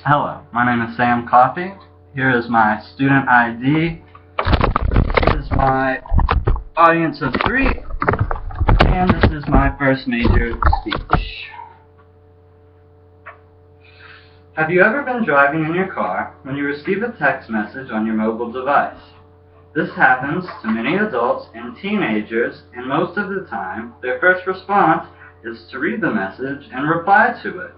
Hello, my name is Sam Coffey. Here is my student ID. Here is my audience of 3. And this is my first major speech. Have you ever been driving in your car when you receive a text message on your mobile device? This happens to many adults and teenagers, and most of the time, their first response is to read the message and reply to it.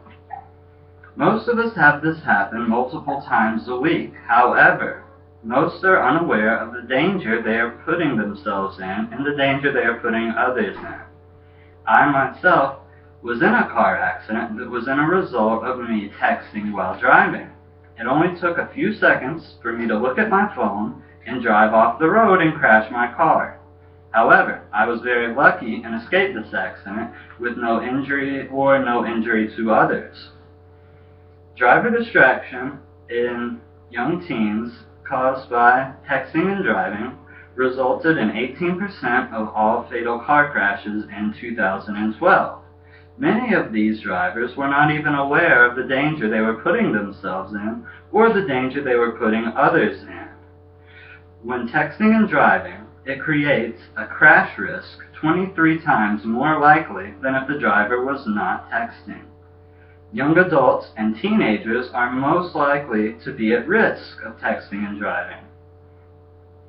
Most of us have this happen multiple times a week. However, most are unaware of the danger they are putting themselves in and the danger they are putting others in. I myself was in a car accident that was a result of me texting while driving. It only took a few seconds for me to look at my phone and drive off the road and crash my car. However, I was very lucky and escaped this accident with no injury to others. Driver distraction in young teens caused by texting and driving resulted in 18% of all fatal car crashes in 2012. Many of these drivers were not even aware of the danger they were putting themselves in or the danger they were putting others in. When texting and driving, it creates a crash risk 23 times more likely than if the driver was not texting. Young adults and teenagers are most likely to be at risk of texting and driving.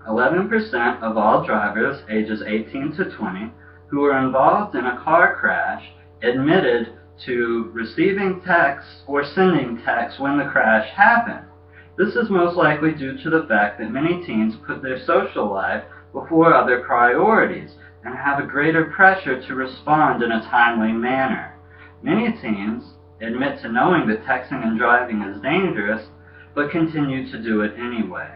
11% of all drivers ages 18 to 20 who were involved in a car crash admitted to receiving texts or sending texts when the crash happened. This is most likely due to the fact that many teens put their social life before other priorities and have a greater pressure to respond in a timely manner. Many teens admit to knowing that texting and driving is dangerous, but continue to do it anyway.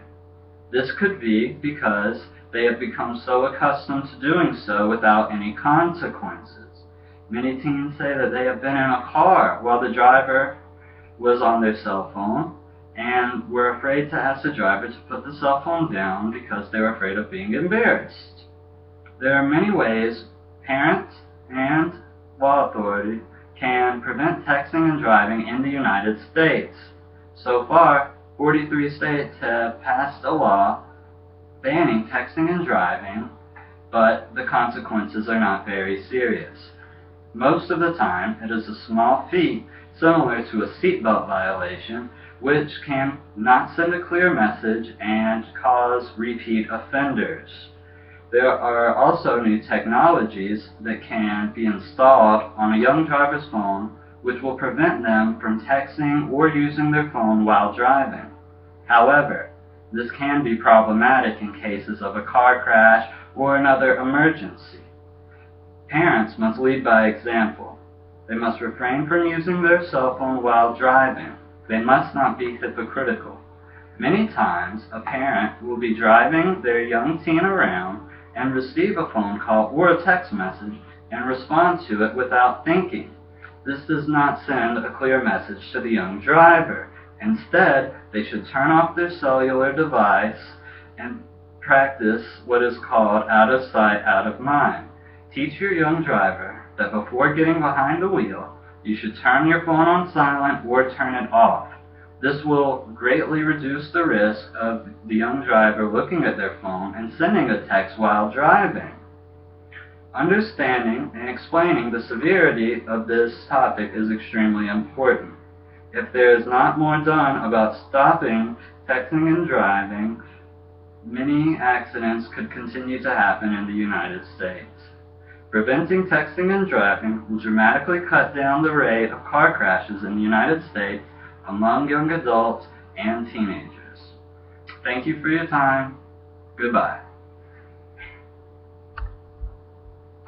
This could be because they have become so accustomed to doing so without any consequences. Many teens say that they have been in a car while the driver was on their cell phone and were afraid to ask the driver to put the cell phone down because they were afraid of being embarrassed. There are many ways parents and law authority can prevent texting and driving in the United States. So far, 43 states have passed a law banning texting and driving, but the consequences are not very serious. Most of the time, it is a small fee similar to a seatbelt violation, which can not send a clear message and cause repeat offenders. There are also new technologies that can be installed on a young driver's phone which will prevent them from texting or using their phone while driving. However, this can be problematic in cases of a car crash or another emergency. Parents must lead by example. They must refrain from using their cell phone while driving. They must not be hypocritical. Many times, a parent will be driving their young teen around and receive a phone call or a text message and respond to it without thinking. This does not send a clear message to the young driver. Instead, they should turn off their cellular device and practice what is called out of sight, out of mind. Teach your young driver that before getting behind the wheel, you should turn your phone on silent or turn it off. This will greatly reduce the risk of the young driver looking at their phone and sending a text while driving. Understanding and explaining the severity of this topic is extremely important. If there is not more done about stopping texting and driving, many accidents could continue to happen in the United States. Preventing texting and driving will dramatically cut down the rate of car crashes in the United States among young adults and teenagers. Thank you for your time. Goodbye.